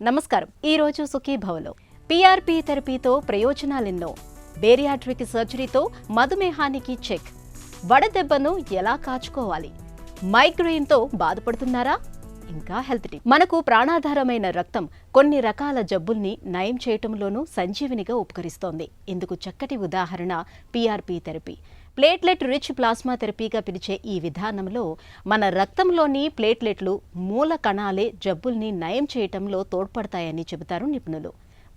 నమస్కారం. ఈ రోజు సుఖీభవలో పీఆర్పీ థెరపీతో ప్రయోజనాలెన్నో, బేరియాట్రిక్ సర్జరీతో మధుమేహానికి చెక్, వడదెబ్బను ఎలా కాచుకోవాలి, మైగ్రెయిన్తో బాధపడుతున్నారా? ఇంకా హెల్త్ టిప్. మనకు ప్రాణాధారమైన రక్తం కొన్ని రకాల జబ్బుల్ని నయం చేయటంలోనూ సంజీవినిగా ఉపకరిస్తోంది. ఇందుకు చక్కటి ఉదాహరణ PRP therapy. Platelet rich plasma థెరపీగా పిలిచే ఈ విధానంలో మన రక్తంలోని ప్లేట్లెట్లు మూల కణాలే జబ్బుల్ని నయం చేయటంలో తోడ్పడతాయని చెబుతారు నిపుణులు.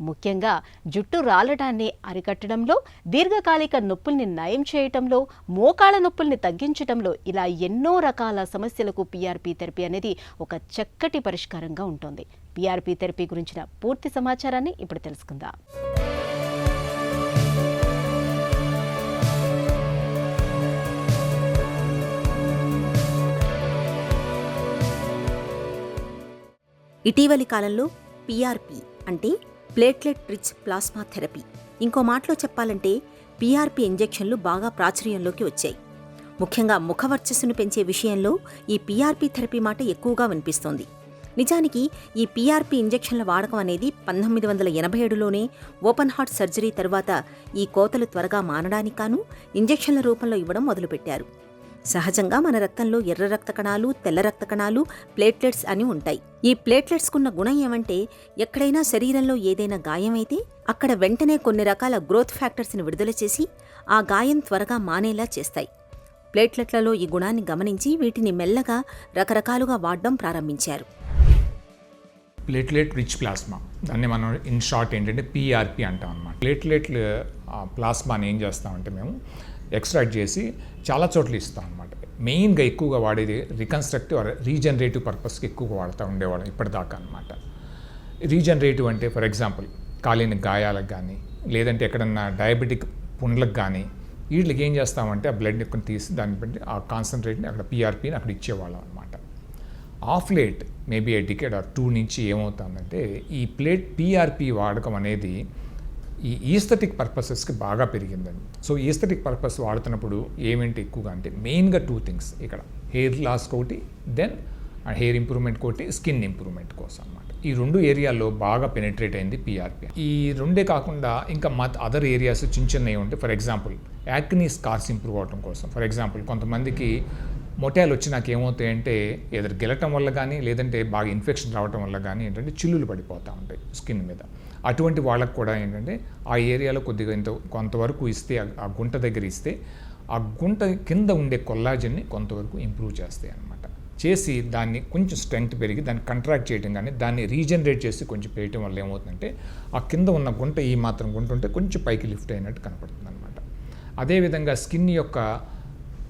ముఖ్యంగా జుట్టు రాలటాన్ని అరికట్టడంలో, దీర్ఘకాలిక నొప్పుల్ని నయం చేయటంలో, మోకాళ్ళ నొప్పుల్ని తగ్గించటంలో, ఇలా ఎన్నో రకాల సమస్యలకు పీఆర్పీ థెరపీ అనేది ఒక చక్కటి పరిష్కారంగా ఉంటుంది. పీఆర్పీ థెరపీ గురించిన పూర్తి సమాచారాన్ని ఇప్పుడు తెలుసుకుందాం. ఇటీవలి కాలంలో పీఆర్పీ అంటే ప్లేట్లెట్ రిచ్ ప్లాస్మా థెరపీ, ఇంకో మాటలో చెప్పాలంటే పీఆర్పీ ఇంజెక్షన్లు బాగా ప్రాచుర్యంలోకి వచ్చాయి. ముఖ్యంగా ముఖవర్చస్సును పెంచే విషయంలో ఈ పీఆర్పీ థెరపీ మాట ఎక్కువగా వినిపిస్తోంది. నిజానికి ఈ పీఆర్పీ ఇంజెక్షన్ల వాడకం అనేది 1987లోనే ఓపెన్ హార్ట్ సర్జరీ తరువాత ఈ కోతలు త్వరగా మానడానికి కాను ఇంజెక్షన్ల రూపంలో ఇవ్వడం మొదలుపెట్టారు. సహజంగా మన రక్తంలో ఎర్ర రక్త కణాలు, తెల్ల రక్త కణాలు, ప్లేట్లెట్స్ అని ఉంటాయి. ఈ ప్లేట్లెట్స్కున్న గుణం ఏమంటే ఎక్కడైనా శరీరంలో ఏదైనా గాయమైతే అక్కడ వెంటనే కొన్ని రకాల గ్రోత్ ఫ్యాక్టర్స్ని విడుదల చేసి ఆ గాయం త్వరగా మానేలా చేస్తాయి. ప్లేట్లెట్లలో ఈ గుణాన్ని గమనించి వీటిని మెల్లగా రకరకాలుగా వాడడం ప్రారంభించారు. ప్లేట్లెట్ రిచ్ ప్లాస్మా, దాన్ని మనం ఇన్ షార్ట్ ఏంటంటే పీఆర్పీ అంటాం అన్నమాట. ప్లేట్లెట్లు ప్లాస్మాని ఏం చేస్తామంటే మేము ఎక్స్ట్రాక్ట్ చేసి చాలా చోట్ల ఇస్తాం అనమాట. మెయిన్గా ఎక్కువగా వాడేది రికన్స్ట్రక్టివ్ ఆర్ రీజనరేటివ్ పర్పస్కి ఎక్కువగా వాడుతూ ఉండేవాళ్ళం ఇప్పటిదాకా అనమాట. రీజనరేటివ్ అంటే ఫర్ ఎగ్జాంపుల్ కాలిన గాయాలకు కానీ, లేదంటే ఎక్కడన్నా డయాబెటిక్ పుండ్లకు కానీ, వీటికి ఏం చేస్తామంటే ఆ బ్లడ్ ఎక్కువ తీసి దాన్ని బట్టి ఆ కాన్సన్ట్రేట్ని అక్కడ పీఆర్పీని అక్కడ ఇచ్చేవాళ్ళం అనమాట. Of late maybe a decade are 2 నుంచి ఏమవుతుందంటే ఈ పీఆర్పీ వాడకం అనేది ఈ ఈస్థెటిక్ పర్పసెస్కి బాగా పెరిగిందండి. సో ఈస్థెటిక్ పర్పస్ వాడుతున్నప్పుడు ఏమేంటి ఎక్కువగా అంటే మెయిన్గా 2 థింగ్స్ ఇక్కడ, హెయిర్ లాస్ ఒకటి, దెన్ హెయిర్ ఇంప్రూవ్మెంట్ ఒకటి, స్కిన్ ఇంప్రూవ్మెంట్ కోసం అన్నమాట. ఈ 2 ఏరియాల్లో బాగా పెనిట్రేట్ అయింది పీఆర్పీ. ఈ 2 కాకుండా ఇంకా అదర్ ఏరియాస్ చిన్నవి ఉంటాయి. For example acne scars improve అవడం కోసం. ఫర్ ఎగ్జాంపుల్ కొంతమందికి మొటాలు వచ్చి నాకు ఏమవుతాయంటే ఎదురు గెలటం వల్ల కానీ, లేదంటే బాగా ఇన్ఫెక్షన్ రావడం వల్ల కానీ ఏంటంటే చిల్లులు పడిపోతూ ఉంటాయి స్కిన్ మీద. అటువంటి వాళ్ళకు కూడా ఏంటంటే ఆ ఏరియాలో కొద్దిగా కొంతవరకు ఇస్తే, ఆ గుంట దగ్గర ఇస్తే ఆ గుంట కింద ఉండే కొల్లాజన్ని కొంతవరకు ఇంప్రూవ్ చేస్తాయి అన్నమాట. చేసి దాన్ని కొంచెం స్ట్రెంగ్త్ పెరిగి దాన్ని కంట్రాక్ట్ చేయడం కానీ, దాన్ని రీజనరేట్ చేసి కొంచెం వేయటం వల్ల ఏమవుతుందంటే ఆ కింద ఉన్న గుంట ఈ మాత్రం గుంట ఉంటే కొంచెం పైకి లిఫ్ట్ అయినట్టు కనపడుతుంది అనమాట. అదేవిధంగా స్కిన్ యొక్క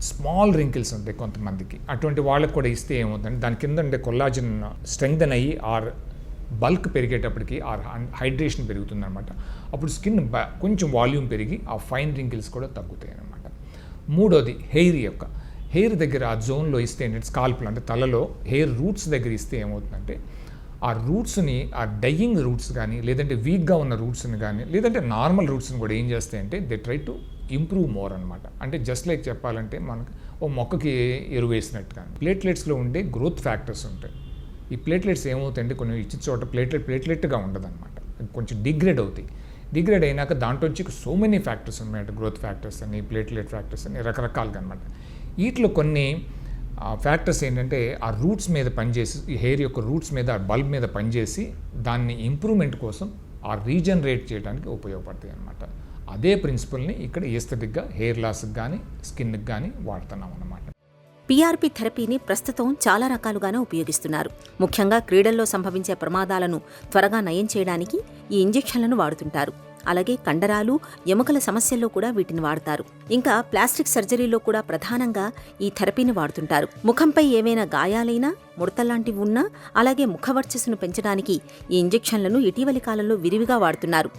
స్మాల్ రింకిల్స్ ఉంటాయి కొంతమందికి, అటువంటి వాళ్ళకి కూడా ఇస్తే ఏమవుతుందంటే దాని కింద ఉండే కొల్లాజన్ స్ట్రెంగ్తన్ అయ్యి ఆర్ బల్క్ పెరిగేటప్పటికి ఆ హైడ్రేషన్ పెరుగుతుందన్నమాట. అప్పుడు స్కిన్ కొంచెం వాల్యూమ్ పెరిగి ఆ ఫైన్ రింకిల్స్ కూడా తగ్గుతాయి అన్నమాట. మూడోది హెయిర్ దగ్గర ఆ జోన్లో ఇస్తే ఏంటంటే స్కాల్ప్లో అంటే తలలో హెయిర్ రూట్స్ దగ్గర ఇస్తే ఏమవుతుందంటే ఆ రూట్స్ని, ఆ డయింగ్ రూట్స్ కానీ, లేదంటే వీక్గా ఉన్న రూట్స్ని కానీ, లేదంటే నార్మల్ రూట్స్ని కూడా ఏం చేస్తాయంటే they try to improve more అనమాట. అంటే జస్ట్ లైక్ చెప్పాలంటే మనకు ఓ మొక్కకి ఎరువు వేసినట్టు కానీ ప్లేట్లెట్స్లో ఉండే గ్రోత్ ఫ్యాక్టర్స్ ఉంటాయి. ఈ ప్లేట్లెట్స్ ఏమవుతాయంటే కొన్ని ఇచ్చిన చోట ప్లేట్లెట్గా ఉండదన్నమాట, కొంచెం డిగ్రేడ్ అవుతాయి. డిగ్రేడ్ అయినాక దాంట్లోంచి సో మెనీ ఫ్యాక్టర్స్ ఉన్నాయంటే గ్రోత్ ఫ్యాక్టర్స్ అని, ప్లేట్లెట్ ఫ్యాక్టర్స్ అని రకరకాలుగా అనమాట. వీటిలో కొన్ని ఫ్యాక్టర్స్ ఏంటంటే ఆ రూట్స్ మీద పనిచేసి, ఈ హెయిర్ యొక్క రూట్స్ మీద, ఆ బల్బ్ మీద పనిచేసి దాన్ని ఇంప్రూవ్మెంట్ కోసం ఆ రీజనరేట్ చేయడానికి ఉపయోగపడతాయి అన్నమాట. అదే ప్రిన్సిపల్ని ఇక్కడ ఈస్థెటిక్గా హెయిర్ లాస్కి కానీ, స్కిన్కి కానీ వాడుతున్నాం అన్నమాట. పీఆర్పీ థెరపీని ప్రస్తుతం చాలా రకాలుగానే ఉపయోగిస్తున్నారు. ముఖ్యంగా క్రీడల్లో సంభవించే ప్రమాదాలను త్వరగా నయం చేయడానికి ఈ ఇంజెక్షన్లను వాడుతుంటారు. అలాగే కండరాలు, ఎముకల సమస్యల్లో కూడా వీటిని వాడతారు. ఇంకా ప్లాస్టిక్ సర్జరీలో కూడా ప్రధానంగా ఈ థెరపీని వాడుతుంటారు. ముఖంపై ఏవైనా గాయాలైనా, ముడతల్లాంటివి ఉన్నా, అలాగే ముఖవర్చస్సును పెంచడానికి ఈ ఇంజెక్షన్లను ఇటీవలి కాలంలో విరివిగా వాడుతున్నారు.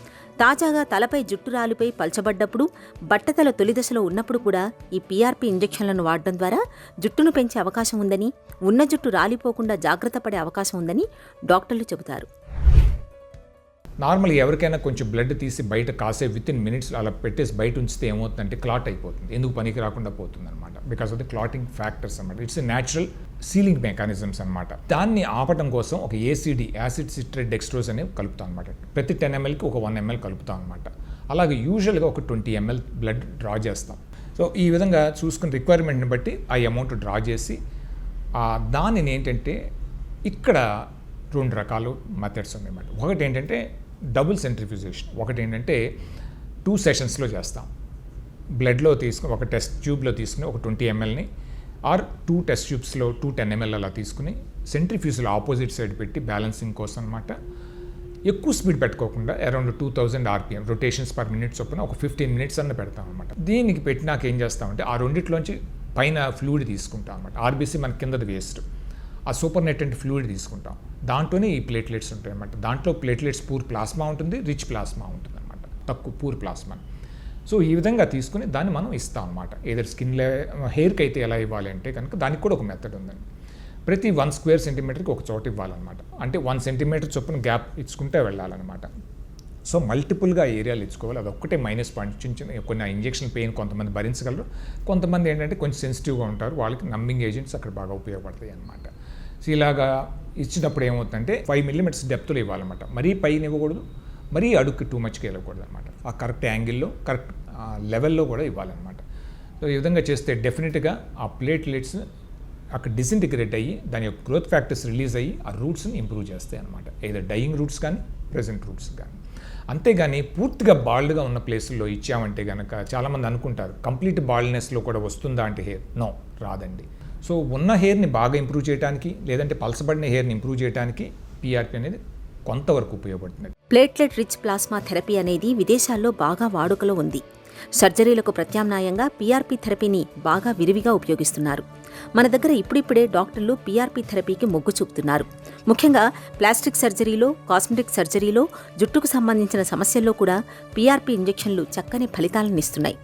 తాజాగా తలపై జుట్టు రాలిపై పల్చబడ్డప్పుడు, బట్టతల తొలిదశలో ఉన్నప్పుడు కూడా ఈ పీఆర్పీ ఇంజెక్షన్లను వాడడం ద్వారా జుట్టును పెంచే అవకాశం ఉందని, ఉన్న జుట్టు రాలిపోకుండా జాగ్రత్త పడే అవకాశం ఉందని డాక్టర్లు చెబుతారు. నార్మల్గా ఎవరికైనా కొంచెం బ్లడ్ తీసి బయట కాసే వితిన్ మినిట్స్ అలా పెట్టేసి బయట ఉంచితే ఏమవుతుందంటే క్లాట్ అయిపోతుంది, ఎందుకు పనికి రాకుండా పోతుంది అనమాట. Because of the clotting factors అనమాట. It's a natural sealing mechanisms అనమాట. దాన్ని ఆపటం కోసం ఒక ఏసీడీ, యాసిడ్ సిట్రేట్ డెక్స్ట్రోజ్ అనేవి కలుపుతాం అనమాట. ప్రతి 10 mlకి ఒక 1 ml కలుపుతాం అనమాట. అలాగే యూజువల్గా ఒక 20 ml బ్లడ్ డ్రా చేస్తాం. సో ఈ విధంగా చూసుకుని రిక్వైర్మెంట్ని బట్టి ఆ అమౌంట్ డ్రా చేసి దానిని ఏంటంటే ఇక్కడ 2 రకాల మెథడ్స్ ఉన్నాయన్నమాట. ఒకటి ఏంటంటే డబుల్ సెంట్రిఫ్యూజేషన్, ఒకటి ఏంటంటే 2 సెషన్స్లో చేస్తాం. బ్లడ్లో తీసుకుని ఒక టెస్ట్ ట్యూబ్లో తీసుకుని ఒక 20 mlని ఆర్ 2 టెస్ట్ ట్యూబ్స్లో 10 ml అలా తీసుకుని సెంట్రిఫ్యూజ్లో ఆపోజిట్ సైడ్ పెట్టి బ్యాలెన్సింగ్ కోసం అనమాట. ఎక్కువ స్పీడ్ పెట్టుకోకుండా around 2000 RPM rotations per minute చొప్పున ఒక 15 minutes అన్న పెడతాం అనమాట. దీనికి పెట్టినాక ఏం చేస్తామంటే ఆ రెండిట్లోంచి పైన ఫ్లూయిడ్ తీసుకుంటాం అనమాట. ఆర్బీసీ మన కిందది వేస్ట్, ఆ సూపర్ నెటెంట్ ఫ్లూయిడ్ తీసుకుంటాం. దాంట్లోనే ఈ ప్లేట్లెట్స్ ఉంటాయి అనమాట. దాంట్లో ప్లేట్లెట్స్ పూర్ ప్లాస్మా ఉంటుంది, రిచ్ ప్లాస్మా ఉంటుంది అనమాట, తక్కువ పూర్ ప్లాస్మా. సో ఈ విధంగా తీసుకుని దాన్ని మనం ఇస్తాం అనమాట. ఏదర్ హెయిర్కి అయితే ఎలా ఇవ్వాలి అంటే కనుక దానికి కూడా ఒక మెథడ్ ఉందండి. ప్రతి 1 square centimeterకి ఒక చోట ఇవ్వాలన్నమాట. అంటే 1 centimeter చొప్పున గ్యాప్ ఇచ్చుకుంటే వెళ్ళాలన్నమాట. సో మల్టిపుల్గా ఏరియాలు ఇచ్చుకోవాలి. అది ఒక్కటే మైనస్ పాయింట్. చిన్న కొన్ని ఇంజెక్షన్ పెయిన్ కొంతమంది భరించగలరు, కొంతమంది ఏంటంటే కొంచెం సెన్సిటివ్గా ఉంటారు, వాళ్ళకి నమ్మింగ్ ఏజెంట్స్ అక్కడ బాగా ఉపయోగపడతాయి అన్నమాట. సో ఇలాగా ఇచ్చినప్పుడు ఏమవుతుందంటే 5 mm డెప్త్లో ఇవ్వాలన్నమాట. మరీ పైన ఇవ్వకూడదు, మరీ అడుగుకి టూ మచ్కి వెళ్ళకూడదు అనమాట. ఆ కరెక్ట్ యాంగిల్లో కరెక్ట్ లెవెల్లో కూడా ఇవ్వాలన్నమాట. సో ఈ విధంగా చేస్తే డెఫినెట్గా ఆ ప్లేట్లెట్స్ అక్కడ డిసింటిగ్రేట్ అయ్యి దాని యొక్క గ్రోత్ ఫ్యాక్టర్స్ రిలీజ్ అయ్యి ఆ రూట్స్ని ఇంప్రూవ్ చేస్తాయి అనమాట. ఏదో డయింగ్ రూట్స్ కానీ ప్రెజెంట్ రూట్స్ కానీ. అంతేగాని పూర్తిగా బాల్డ్గా ఉన్న ప్లేసుల్లో ఇచ్చామంటే కనుక చాలామంది అనుకుంటారు కంప్లీట్ బాల్డ్నెస్లో కూడా వస్తుందా అంటే హెయిర్ నో, రాదండి. సో ఉన్న హెయిర్ని బాగా ఇంప్రూవ్ చేయడానికి లేదంటే పలసబడిన హెయిర్ని ఇంప్రూవ్ చేయడానికి పీఆర్పీ అనేది కొంతవరకు ఉపయోగపడుతుంది. ప్లేట్లెట్ రిచ్ ప్లాస్మా థెరపీ అనేది విదేశాల్లో బాగా వాడుకలో ఉంది. సర్జరీలకు ప్రత్యామ్నాయంగా పీఆర్పీ థెరపీని బాగా విరివిగా ఉపయోగిస్తున్నారు. మన దగ్గర ఇప్పుడిప్పుడే డాక్టర్లు పీఆర్పీ థెరపీకి మొగ్గు చూపుతున్నారు. ముఖ్యంగా ప్లాస్టిక్ సర్జరీలో, కాస్మెటిక్ సర్జరీలో, జుట్టుకు సంబంధించిన సమస్యల్లో కూడా పీఆర్పీ ఇంజెక్షన్లు చక్కని ఫలితాలనిస్తున్నాయి.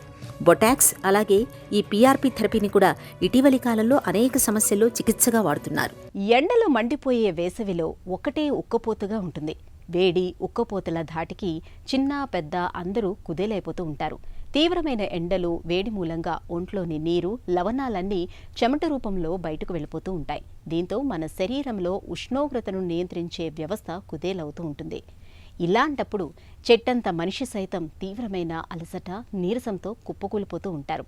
బొటాక్స్ అలాగే ఈ పీఆర్పీ థెరపీని కూడా ఇటీవలి కాలంలో అనేక సమస్యల్లో చికిత్సగా వాడుతున్నారు. ఎండలు మండిపోయే వేసవిలో ఒకటే ఉక్కపోతగా ఉంటుంది. వేడి, ఉక్కపోతల ధాటికి చిన్న పెద్ద అందరూ కుదేలైపోతూ ఉంటారు. తీవ్రమైన ఎండలు, వేడి మూలంగా ఒంట్లోని నీరు, లవణాలన్నీ చెమట రూపంలో బయటకు వెళ్ళిపోతూ ఉంటాయి. దీంతో మన శరీరంలో ఉష్ణోగ్రతను నియంత్రించే వ్యవస్థ కుదేలవుతూ ఉంటుంది. ఇలాంటప్పుడు చెట్టంత మనిషి సైతం తీవ్రమైన అలసట, నీరసంతో కుప్పకూలిపోతూ ఉంటారు.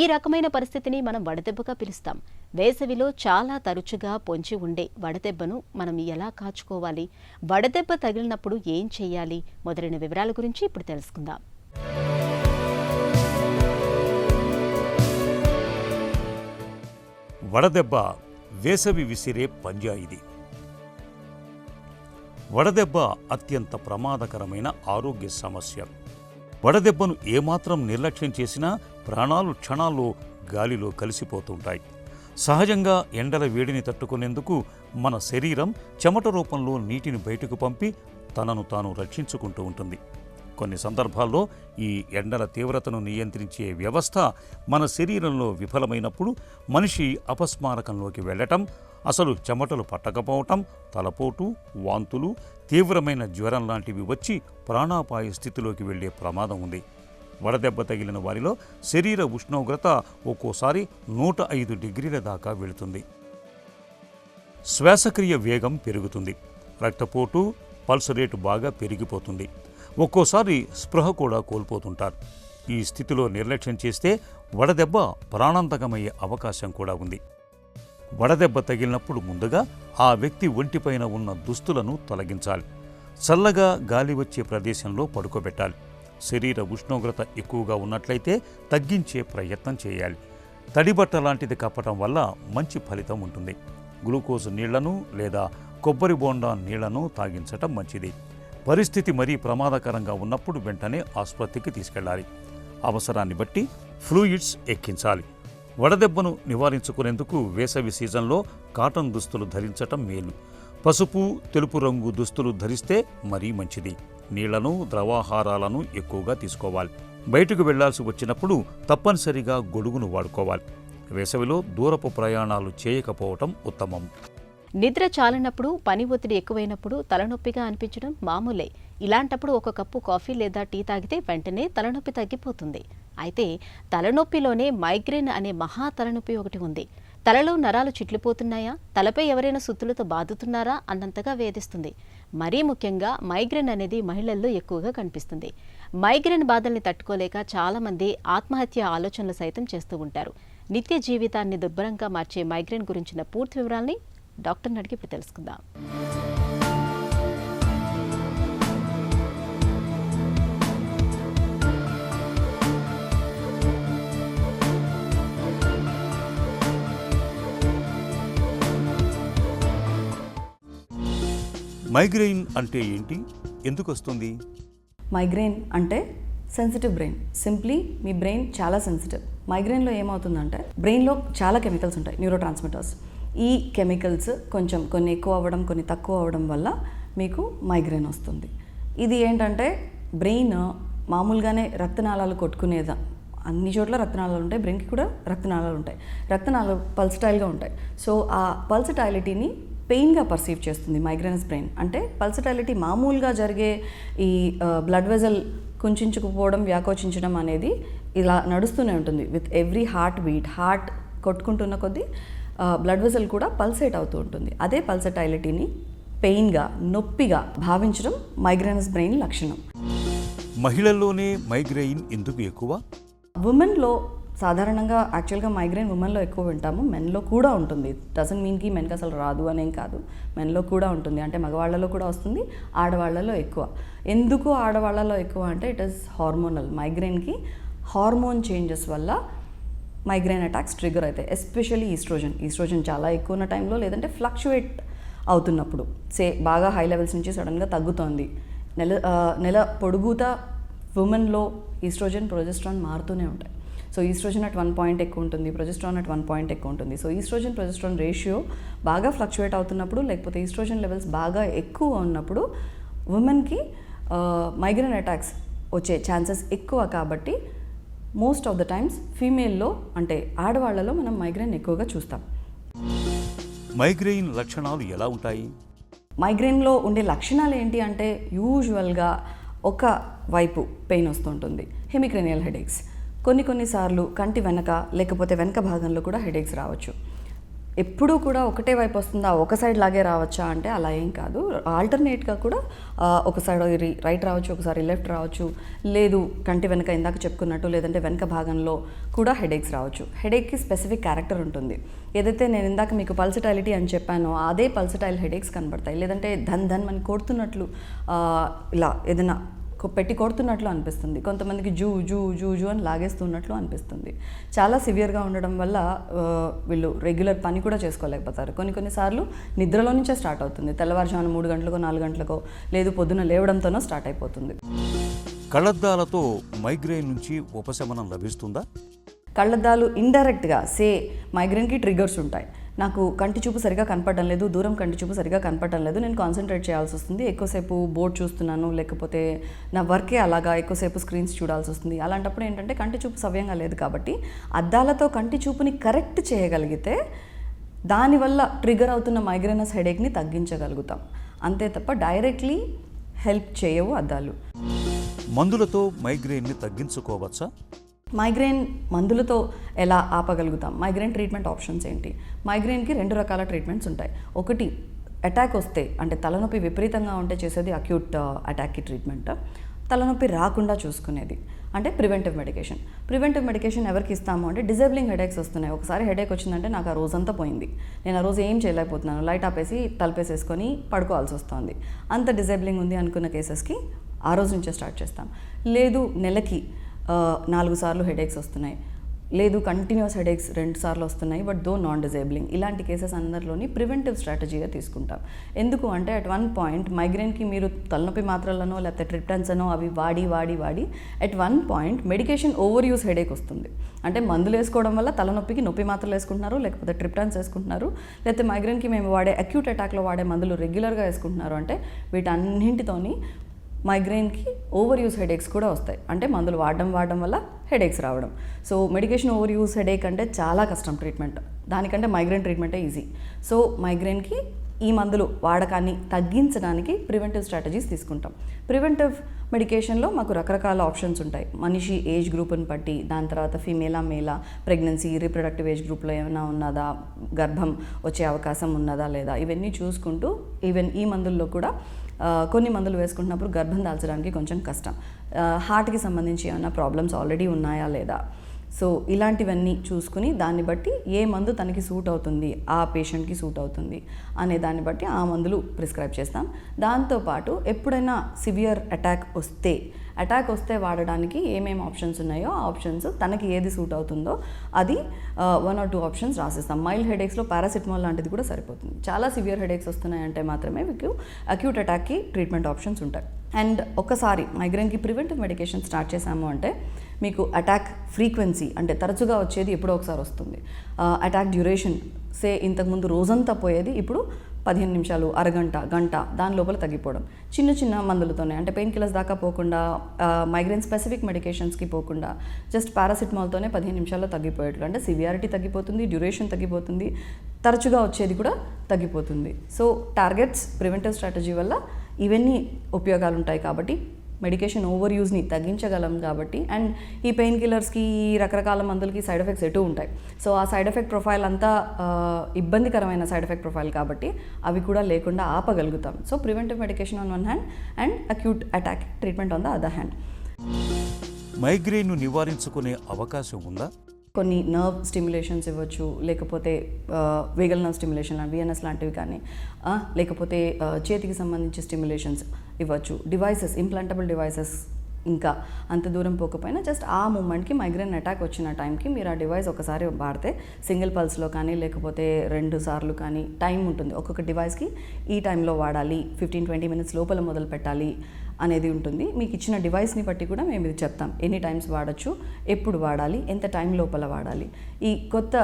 ఈ రకమైన పరిస్థితిని మనం వడదెబ్బగా పిలుస్తాం. వేసవిలో చాలా తరచుగా పొంచి ఉండే వడదెబ్బను మనం ఎలా కాచుకోవాలి, వడదెబ్బ తగిలినప్పుడు ఏం చేయాలి మొదలైన వివరాల గురించి ఇప్పుడు తెలుసుకుందాం. వడదెబ్బ వేసవి విసిరే పంజా ఇది. వడదెబ్బ అత్యంత ప్రమాదకరమైన ఆరోగ్య సమస్య. వడదెబ్బను ఏమాత్రం నిర్లక్ష్యం చేసినా ప్రాణాలు క్షణాల్లో గాలిలో కలిసిపోతుంటాయి. సహజంగా ఎండల వేడిని తట్టుకునేందుకు మన శరీరం చెమట రూపంలో నీటిని బయటకు పంపి తనను తాను రక్షించుకుంటూ ఉంటుంది. కొన్ని సందర్భాల్లో ఈ ఎండల తీవ్రతను నియంత్రించే వ్యవస్థ మన శరీరంలో విఫలమైనప్పుడు మనిషి అపస్మారకంలోకి వెళ్ళటం, అసలు చెమటలు పట్టకపోవటం, తలపోటు, వాంతులు, తీవ్రమైన జ్వరం లాంటివి వచ్చి ప్రాణాపాయ స్థితిలోకి వెళ్లే ప్రమాదం ఉంది. వడదెబ్బ తగిలిన వారిలో శరీర ఉష్ణోగ్రత ఒక్కోసారి 105 డిగ్రీల దాకా వెళుతుంది. శ్వాసక్రియ వేగం పెరుగుతుంది. రక్తపోటు, పల్స్ రేటు బాగా పెరిగిపోతుంది. ఒక్కోసారి స్పృహ కూడా కోల్పోతుంటారు. ఈ స్థితిలో నిర్లక్ష్యం చేస్తే వడదెబ్బ ప్రాణాంతకమయ్యే అవకాశం కూడా ఉంది. వడదెబ్బ తగిలినప్పుడు ముందుగా ఆ వ్యక్తి ఒంటిపైన ఉన్న దుస్తులను తొలగించాలి. చల్లగా గాలి వచ్చే ప్రదేశంలో పడుకోబెట్టాలి. శరీర ఉష్ణోగ్రత ఎక్కువగా ఉన్నట్లయితే తగ్గించే ప్రయత్నం చేయాలి. తడిబట్ట లాంటిది కప్పటం వల్ల మంచి ఫలితం ఉంటుంది. గ్లూకోజ్ నీళ్లను లేదా కొబ్బరి బోండా నీళ్లను తాగించటం మంచిది. పరిస్థితి మరీ ప్రమాదకరంగా ఉన్నప్పుడు వెంటనే ఆసుపత్రికి తీసుకెళ్లాలి. అవసరాన్ని బట్టి ఫ్లూయిడ్స్ ఎక్కించాలి. వడదెబ్బను నివారించుకునేందుకు వేసవి సీజన్లో కాటన్ దుస్తులు ధరించటం మేలు. పసుపు, తెలుపు రంగు దుస్తులు ధరిస్తే మరీ మంచిది. నీళ్లను, ద్రవాహారాలను ఎక్కువగా తీసుకోవాలి. బయటకు వెళ్లాల్సి వచ్చినప్పుడు తప్పనిసరిగా గొడుగును వాడుకోవాలి. వేసవిలో దూరపు ప్రయాణాలు చేయకపోవటం ఉత్తమం. నిద్ర చాలనప్పుడు, పని ఒత్తిడి ఎక్కువైనప్పుడు తలనొప్పిగా అనిపించడం మామూలే. ఇలాంటప్పుడు ఒక కప్పు కాఫీ లేదా టీ తాగితే వెంటనే తలనొప్పి తగ్గిపోతుంది. అయితే తలనొప్పిలోనే మైగ్రేన్ అనే మహా తలనొప్పి ఒకటి ఉంది. తలలో నరాలు చిట్లిపోతున్నాయా, తలపై ఎవరైనా సుత్తులతో బాదుతున్నారా అన్నంతగా వేధిస్తుంది. మరీ ముఖ్యంగా మైగ్రేన్ అనేది మహిళల్లో ఎక్కువగా కనిపిస్తుంది. మైగ్రేన్ బాధల్ని తట్టుకోలేక చాలామంది ఆత్మహత్య ఆలోచనలు సైతం చేస్తూ ఉంటారు. నిత్య జీవితాన్ని దుర్భరంగా మార్చే మైగ్రేన్ గురించిన పూర్తి వివరాల్ని డాక్టర్ని అడిగి ఇప్పుడు తెలుసుకుందాం. మైగ్రెయిన్ అంటే ఏంటి, ఎందుకు వస్తుంది? మైగ్రెయిన్ అంటే సెన్సిటివ్ బ్రెయిన్. సింప్లీ మీ బ్రెయిన్ చాలా సెన్సిటివ్. మైగ్రెయిన్లో ఏమవుతుందంటే బ్రెయిన్లో చాలా కెమికల్స్ ఉంటాయి, న్యూరో ట్రాన్స్మిటర్స్. ఈ కెమికల్స్ కొన్ని ఎక్కువ అవ్వడం, కొన్ని తక్కువ అవ్వడం వల్ల మీకు మైగ్రెయిన్ వస్తుంది. ఇది ఏంటంటే బ్రెయిన్ మామూలుగానే రక్తనాళాలు కొట్టుకునేదా, అన్ని చోట్ల రక్తనాళాలు ఉంటాయి, బ్రెయిన్కి కూడా రక్తనాళాలు ఉంటాయి. రక్తనాళాలు పల్సటైల్గా ఉంటాయి. సో ఆ పల్సటైలిటీని పెయిన్గా పర్సీవ్ చేస్తుంది మైగ్రేనస్ బ్రెయిన్. అంటే పల్సటైలిటీ మామూలుగా జరిగే ఈ బ్లడ్ వెజల్ కుంచుకుపోవడం, వ్యాకోచించడం అనేది ఇలా నడుస్తూనే ఉంటుంది. With every heart beat, heart కొట్టుకుంటున్న కొద్దీ బ్లడ్ వెజల్ కూడా పల్సేట్ అవుతూ ఉంటుంది. అదే పల్సటైలిటీని పెయిన్గా, నొప్పిగా భావించడం మైగ్రేనస్ బ్రెయిన్ లక్షణం. మహిళల్లోనే మైగ్రెయిన్ ఎందుకు ఎక్కువ? ఉమెన్లో సాధారణంగా యాక్చువల్గా మైగ్రేన్ ఉమెన్లో ఎక్కువ వింటాము, మెన్లో కూడా ఉంటుంది. డజంట్ మీన్కి మెన్కి అసలు రాదు అనేం కాదు, మెన్లో కూడా ఉంటుంది. అంటే మగవాళ్ళలో కూడా వస్తుంది, ఆడవాళ్లలో ఎక్కువ. ఎందుకు ఆడవాళ్లలో ఎక్కువ అంటే ఇట్ ఈస్ హార్మోనల్. మైగ్రేన్కి హార్మోన్ చేంజెస్ వల్ల మైగ్రేన్ అటాక్స్ ట్రిగర్ అవుతాయి. ఎస్పెషల్లీ ఈస్ట్రోజన్ చాలా ఎక్కువ ఉన్న టైంలో, లేదంటే ఫ్లక్చువేట్ అవుతున్నప్పుడు, బాగా హై లెవెల్స్ నుంచి సడన్గా తగ్గుతోంది, నెల పొడుగుతా ఉమెన్లో ఈస్ట్రోజన్, ప్రొజెస్ట్రాన్ మారుతూనే ఉంటాయి. సో ఈస్ట్రోజన్ అట్ 1 పాయింట్ ఎక్కువ ఉంటుంది, ప్రొజెస్ట్రాన్ అట్ 1 పాయింట్ ఎక్కువ ఉంటుంది. సో ఈస్ట్రోజన్ ప్రొజెస్ట్రాన్ రేషియో బాగా ఫ్లక్చువేట్ అవుతున్నప్పుడు, లేకపోతే ఈస్ట్రోజన్ లెవెల్స్ బాగా ఎక్కువ ఉన్నప్పుడు ఉమెన్కి మైగ్రేన్ అటాక్స్ వచ్చే ఛాన్సెస్ ఎక్కువ. కాబట్టి మోస్ట్ ఆఫ్ ద టైమ్స్ ఫీమేల్లో, అంటే ఆడవాళ్లలో మనం మైగ్రేన్ ఎక్కువగా చూస్తాం. మైగ్రెయిన్ లక్షణాలు ఎలా ఉంటాయి? మైగ్రేన్లో ఉండే లక్షణాలు ఏంటి అంటే యూజువల్గా ఒక వైపు పెయిన్ వస్తుంటుంది, హెమిక్రేనియల్ హెడేక్స్. కొన్నిసార్లు కంటి వెనక, లేకపోతే వెనక భాగంలో కూడా హెడేక్స్ రావచ్చు. ఎప్పుడూ కూడా ఒకటే వైపు వస్తుందా, ఒక సైడ్ లాగే రావచ్చా అంటే అలా ఏం కాదు. ఆల్టర్నేట్గా కూడా ఒక సైడ్ రైట్ రావచ్చు, ఒకసారి లెఫ్ట్ రావచ్చు. లేదు కంటి వెనక ఇందాక చెప్పుకున్నట్టు, లేదంటే వెనక భాగంలో కూడా హెడేక్స్ రావచ్చు. హెడేక్కి స్పెసిఫిక్ క్యారెక్టర్ ఉంటుంది. ఏదైతే నేను ఇందాక మీకు పల్సటైలిటీ అని చెప్పానో అదే పల్సటైల్ హెడేక్స్ కనబడతాయి. లేదంటే ధన్ మన కొడుతున్నట్లు, ఇలా ఏదైనా పెట్టి కొడుతున్నట్లు అనిపిస్తుంది. కొంతమందికి జూ జూ జూ జూ అని లాగేస్తున్నట్లు అనిపిస్తుంది. చాలా సివియర్గా ఉండడం వల్ల వీళ్ళు రెగ్యులర్ పని కూడా చేసుకోలేకపోతారు. కొన్నిసార్లు నిద్రలో నుంచే స్టార్ట్ అవుతుంది. తెల్లవారుజామున 3 గంటలకో 4 గంటలకో, లేదు పొద్దున లేవడంతోనో స్టార్ట్ అయిపోతుంది. కళ్ళద్దాలతో మైగ్రేన్ నుంచి ఉపశమనం లభిస్తుందా? కళ్ళద్దాలు ఇండైరెక్ట్గా మైగ్రేన్కి ట్రిగర్స్ ఉంటాయి. నాకు కంటి చూపు సరిగా కనపడడం లేదు, దూరం కంటి చూపు సరిగా కనపడడం లేదు, నేను కాన్సన్ట్రేట్ చేయాల్సి వస్తుంది, ఎక్కువసేపు బోర్డ్ చూస్తున్నాను, లేకపోతే నా వర్కే అలాగా ఎక్కువసేపు స్క్రీన్స్ చూడాల్సి వస్తుంది. అలాంటప్పుడు ఏంటంటే కంటి చూపు సవ్యంగా లేదు. కాబట్టి అద్దాలతో కంటి చూపుని కరెక్ట్ చేయగలిగితే దానివల్ల ట్రిగర్ అవుతున్న మైగ్రేనస్ హెడేక్ని తగ్గించగలుగుతాం. అంతే తప్ప డైరెక్ట్లీ హెల్ప్ చేయవు అద్దాలు. మందులతో మైగ్రేన్ని తగ్గించుకోవచ్చా? మైగ్రేన్ మందులతో ఎలా ఆపగలుగుతాం? మైగ్రేన్ ట్రీట్మెంట్ ఆప్షన్స్ ఏంటి? మైగ్రేన్కి 2 రకాల ట్రీట్మెంట్స్ ఉంటాయి. ఒకటి అటాక్ వస్తే, అంటే తలనొప్పి విపరీతంగా ఉంటే చేసేది అక్యూట్ అటాక్కి ట్రీట్మెంట్. తలనొప్పి రాకుండా చూసుకునేది అంటే ప్రివెంటివ్ మెడికేషన్ ఎవరికి ఇస్తాము అంటే, డిజేబులింగ్ హెడేక్స్ వస్తున్నాయి, ఒకసారి హెడేక్ వచ్చిందంటే నాకు ఆ రోజంతా పోయింది, నేను ఆ రోజు ఏం చేయలేకపోతున్నాను, లైట్ ఆపేసి తలపేసేసుకొని పడుకోవాల్సి వస్తుంది, అంత డిజేబులింగ్ ఉంది అనుకున్న కేసెస్కి ఆ రోజు నుంచే స్టార్ట్ చేస్తాం. లేదు నెలకి 4 సార్లు హెడేక్స్ వస్తున్నాయి, లేదు కంటిన్యూస్ హెడేక్స్ 2 సార్లు వస్తున్నాయి, బట్ దో నాన్ డిజేబులింగ్, ఇలాంటి కేసెస్ అందరిలోని ప్రివెంటివ్ స్ట్రాటజీగా తీసుకుంటాం. ఎందుకు అంటే అట్ 1 పాయింట్ మైగ్రేన్కి మీరు తలనొప్పి మాత్రలనో లేకపోతే ట్రిప్టాన్స్ అనో అవి వాడి at 1 point medication over use headache వస్తుంది. అంటే మందులు వేసుకోవడం వల్ల తలనొప్పికి నొప్పి మాత్రలు వేసుకుంటున్నారు, లేకపోతే ట్రిప్టాన్స్ వేసుకుంటున్నారు, లేకపోతే మైగ్రేన్కి మేము వాడే అక్యూట్ అటాక్లో వాడే మందులు రెగ్యులర్గా వేసుకుంటున్నారు. అంటే వీటన్నింటితోని మైగ్రేన్కి ఓవర్ యూస్ హెడేక్స్ కూడా వస్తాయి. అంటే మందులు వాడడం వల్ల హెడేక్స్ రావడం. So medication over use headache అంటే చాలా కష్టం ట్రీట్మెంట్, దానికంటే మైగ్రేన్ ట్రీట్మెంటే ఈజీ. సో మైగ్రేన్కి ఈ మందులు వాడకాన్ని తగ్గించడానికి ప్రివెంటివ్ స్ట్రాటజీస్ తీసుకుంటాం. ప్రివెంటివ్ మెడికేషన్లో మాకు రకరకాల ఆప్షన్స్ ఉంటాయి. మనిషి ఏజ్ గ్రూప్ని బట్టి, దాని తర్వాత ఫీమేలా మేలా, ప్రెగ్నెన్సీ, రీప్రొడక్టివ్ ఏజ్ గ్రూప్లో ఏమైనా ఉన్నదా, గర్భం వచ్చే అవకాశం ఉన్నదా లేదా, ఇవన్నీ చూసుకుంటూ ఈవెన్ ఈ మందుల్లో కూడా కొన్ని మందులు వేసుకుంటున్నప్పుడు గర్భం దాల్చడానికి కొంచెం కష్టం. హార్ట్కి సంబంధించి ఏమైనా ప్రాబ్లమ్స్ ఆల్రెడీ ఉన్నాయా లేదా, సో ఇలాంటివన్నీ చూసుకుని దాన్ని బట్టి ఏ మందు తనకి సూట్ అవుతుంది, ఆ పేషెంట్కి సూట్ అవుతుంది అనే దాన్ని బట్టి ఆ మందులు ప్రిస్క్రైబ్ చేస్తాం. దాంతోపాటు ఎప్పుడైనా సివియర్ అటాక్ వస్తే వాడడానికి ఏమేమి ఆప్షన్స్ ఉన్నాయో ఆ ఆప్షన్స్ తనకి ఏది సూట్ అవుతుందో అది 1 or 2 ఆప్షన్స్ రాసిస్తాం. మైల్డ్ హెడేక్స్లో పారాసిటమాల్ లాంటిది కూడా సరిపోతుంది. చాలా సివియర్ హెడేక్స్ వస్తున్నాయంటే మాత్రమే మీకు అక్యూట్ అటాక్కి ట్రీట్మెంట్ ఆప్షన్స్ ఉంటాయి. అండ్ ఒకసారి మైగ్రేన్కి ప్రివెంటివ్ మెడికేషన్ స్టార్ట్ చేశాము అంటే మీకు అటాక్ ఫ్రీక్వెన్సీ అంటే తరచుగా వచ్చేది ఎప్పుడో ఒకసారి వస్తుంది. అటాక్ డ్యూరేషన్ ఇంతకుముందు రోజంతా పోయేది ఇప్పుడు 15 నిమిషాలు, అరగంట, గంట దాని లోపల తగ్గిపోవడం. చిన్న చిన్న మందులతోనే అంటే పెయిన్ కిల్లర్స్ దాకా పోకుండా, మైగ్రేన్ స్పెసిఫిక్ మెడికేషన్స్కి పోకుండా జస్ట్ పారాసిటమాల్తోనే 15 నిమిషాల్లో తగ్గిపోయేట్లు. అంటే సివియారిటీ తగ్గిపోతుంది, డ్యూరేషన్ తగ్గిపోతుంది, తరచుగా వచ్చేది కూడా తగ్గిపోతుంది. సో టార్గెట్స్ ప్రివెంటివ్ స్ట్రాటజీ వల్ల ఇవన్నీ ఉపయోగాలు ఉంటాయి కాబట్టి మెడికేషన్ ఓవర్ యూజ్ని తగ్గించగలం కాబట్టి. అండ్ ఈ పెయిన్ కిల్లర్స్కి, రకరకాల మందులకి సైడ్ ఎఫెక్ట్స్ ఎటు ఉంటాయి. సో ఆ సైడ్ ఎఫెక్ట్ ప్రొఫైల్ అంతా ఇబ్బందికరమైన సైడ్ ఎఫెక్ట్ ప్రొఫైల్ కాబట్టి అవి కూడా లేకుండా ఆపగలుగుతాం. So preventive medication on one hand and acute attack treatment on the other hand. మైగ్రేన్ను నివారించుకునే అవకాశం ఉందా? కొన్ని నర్వ్ స్టిమ్యులేషన్స్ ఇవ్వచ్చు, లేకపోతే వేగల్ నర్వ్ స్టిమ్యులేషన్ విఎన్ఎస్ లాంటివి కానీ, లేకపోతే చేతికి సంబంధించి స్టిమ్యులేషన్స్ ఇవ్వచ్చు. డివైసెస్, ఇంప్లాంటబుల్ డివైసెస్ ఇంకా అంత దూరం పోకపోయినా జస్ట్ ఆ మూమెంట్కి మైగ్రేన్ అటాక్ వచ్చిన టైంకి మీరు ఆ డివైస్ ఒకసారి వాడితే సింగిల్ పల్స్లో కానీ లేకపోతే 2 సార్లు కానీ టైం ఉంటుంది. ఒక్కొక్క డివైస్కి ఈ టైంలో వాడాలి, 15-20 మినిట్స్ లోపల మొదలు పెట్టాలి అనేది ఉంటుంది. మీకు ఇచ్చిన డివైస్ని బట్టి కూడా మేము ఇది చెప్తాం. ఎన్ని టైమ్స్ వాడచ్చు, ఎప్పుడు వాడాలి, ఎంత టైం లోపల వాడాలి. ఈ కొత్త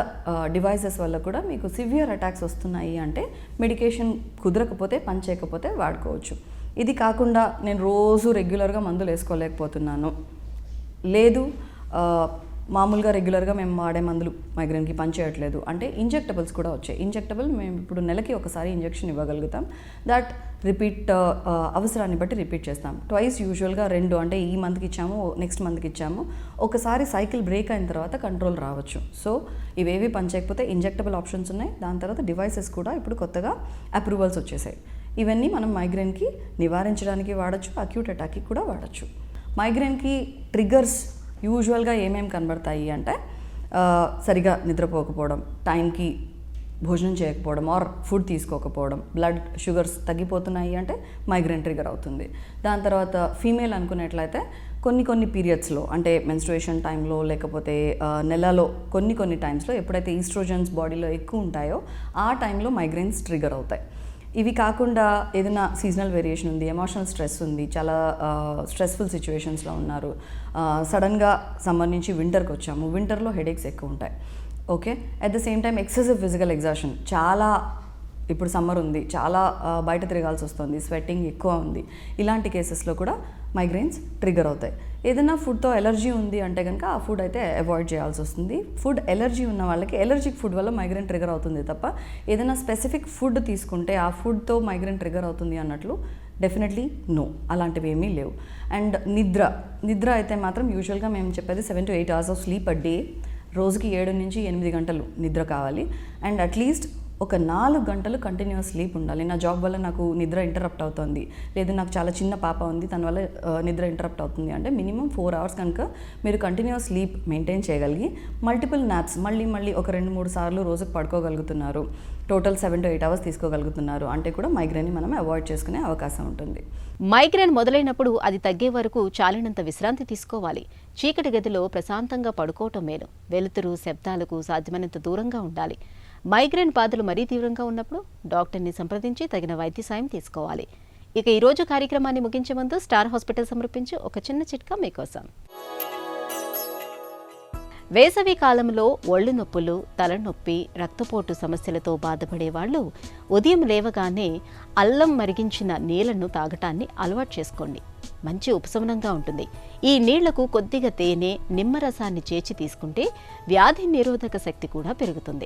డివైసెస్ వల్ల కూడా మీకు సివియర్ అటాక్స్ వస్తున్నాయి అంటే మెడికేషన్ కుదరకపోతే, పని చేయకపోతే వాడుకోవచ్చు. ఇది కాకుండా నేను రోజు రెగ్యులర్గా మందులు వేసుకోలేకపోతున్నాను, లేదు మామూలుగా రెగ్యులర్గా మేము వాడే మందులు మైగ్రేన్కి పనిచేయట్లేదు అంటే ఇంజెక్టబుల్స్ కూడా వచ్చాయి. ఇంజెక్టబుల్ మేము ఇప్పుడు నెలకి ఒకసారి ఇంజెక్షన్ ఇవ్వగలుగుతాం. దట్ రిపీట్ అవసరాన్ని బట్టి రిపీట్ చేస్తాం. ట్వైస్ యూజువల్గా 2 అంటే ఈ మంత్కి ఇచ్చాము, నెక్స్ట్ మంత్కి ఇచ్చాము. ఒకసారి సైకిల్ బ్రేక్ అయిన తర్వాత కంట్రోల్ రావచ్చు. సో ఇవేవి పనిచేయకపోతే ఇంజెక్టబుల్ ఆప్షన్స్ ఉన్నాయి. దాని తర్వాత డివైసెస్ కూడా ఇప్పుడు కొత్తగా అప్రూవల్స్ వచ్చేసాయి. ఇవన్నీ మనం మైగ్రేన్కి నివారించడానికి వాడచ్చు, అక్యూట్ అటాక్కి కూడా వాడచ్చు. మైగ్రేన్కి ట్రిగ్గర్స్ యూజువల్గా ఏమేమి కనబడతాయి అంటే సరిగా నిద్రపోకపోవడం, టైంకి భోజనం చేయకపోవడం ఆర్ ఫుడ్ తీసుకోకపోవడం, బ్లడ్ షుగర్స్ తగ్గిపోతున్నాయి అంటే మైగ్రేన్ ట్రిగర్ అవుతుంది. దాని తర్వాత ఫీమేల్ అనుకున్నట్లయితే కొన్ని పీరియడ్స్లో అంటే మెన్స్ట్రుయేషన్ టైంలో లేకపోతే నెలలో కొన్ని టైమ్స్లో ఎప్పుడైతే ఈస్ట్రోజన్స్ బాడీలో ఎక్కువ ఉంటాయో ఆ టైంలో మైగ్రేన్స్ ట్రిగర్ అవుతాయి. ఇవి కాకుండా ఏదైనా సీజనల్ వేరియేషన్ ఉంది, ఎమోషనల్ స్ట్రెస్ ఉంది, చాలా స్ట్రెస్ఫుల్ సిచ్యువేషన్స్లో ఉన్నారు, సడన్గా సమ్మర్ నుంచి వింటర్కి వచ్చాము, వింటర్లో హెడేక్స్ ఎక్కువ ఉంటాయి. Okay, at the same time excessive physical exhaustion, చాలా ఇప్పుడు సమ్మర్ ఉంది, చాలా బయట తిరగాల్సి వస్తుంది, స్వెట్టింగ్ ఎక్కువ ఉంది, ఇలాంటి కేసెస్లో కూడా మైగ్రేన్స్ ట్రిగర్ అవుతాయి. ఏదైనా ఫుడ్తో ఎలర్జీ ఉంది అంటే కనుక ఆ ఫుడ్ అయితే అవాయిడ్ చేయాల్సి వస్తుంది. ఫుడ్ ఎలర్జీ ఉన్న వాళ్ళకి ఎలర్జిక్ ఫుడ్ వల్ల మైగ్రేన్ ట్రిగర్ అవుతుంది తప్ప ఏదైనా స్పెసిఫిక్ ఫుడ్ తీసుకుంటే ఆ ఫుడ్తో మైగ్రేన్ ట్రిగర్ అవుతుంది అన్నట్లు డెఫినెట్లీ నో, అలాంటివి ఏమీ లేవు. అండ్ నిద్ర అయితే మాత్రం యూజువల్గా మేము చెప్పేది 7 to 8 hours of sleep a day. రోజుకి 7 నుంచి 8 గంటలు నిద్ర కావాలి. అండ్ అట్లీస్ట్ ఒక 4 గంటలు కంటిన్యూస్ స్లీప్ ఉండాలి. నా జాబ్ వల్ల నాకు నిద్ర ఇంటరప్ట్ అవుతుంది, లేదు నాకు చాలా చిన్న పాప ఉంది తన వల్ల నిద్ర ఇంటరప్ట్ అవుతుంది అంటే మినిమం 4 hours కనుక మీరు కంటిన్యూస్ స్లీప్ మెయింటైన్ చేయగలిగి మల్టిపుల్ నాప్స్ మళ్ళీ ఒక 2-3 సార్లు రోజుకు పడుకోగలుగుతున్నారు, టోటల్ 7 to 8 hours తీసుకోగలుగుతున్నారు అంటే కూడా మైగ్రేన్ని మనం అవాయిడ్ చేసుకునే అవకాశం ఉంటుంది. మైగ్రేన్ మొదలైనప్పుడు అది తగ్గే వరకు చాలినంత విశ్రాంతి తీసుకోవాలి. చీకటి గదిలో ప్రశాంతంగా పడుకోవటం మేలు. వెలుతురు, శబ్దాలకు సాధ్యమైనంత దూరంగా ఉండాలి. మైగ్రేన్ బాధలు మరీ తీవ్రంగా ఉన్నప్పుడు డాక్టర్ని సంప్రదించి తగిన వైద్య సాయం తీసుకోవాలి. ఇక ఈరోజు కార్యక్రమాన్ని ముగించే ముందు స్టార్ హాస్పిటల్ సమర్పించి ఒక చిన్న చిట్కా మీకోసం. వేసవి కాలంలో ఒళ్ళు నొప్పులు, తలనొప్పి, రక్తపోటు సమస్యలతో బాధపడే వాళ్ళు ఉదయం లేవగానే అల్లం మరిగించిన నీళ్లను తాగటాన్ని అలవాటు చేసుకోండి. మంచి ఉపశమనంగా ఉంటుంది. ఈ నీళ్లకు కొద్దిగా తేనె, నిమ్మరసాన్ని చేర్చి తీసుకుంటే వ్యాధి నిరోధక శక్తి కూడా పెరుగుతుంది.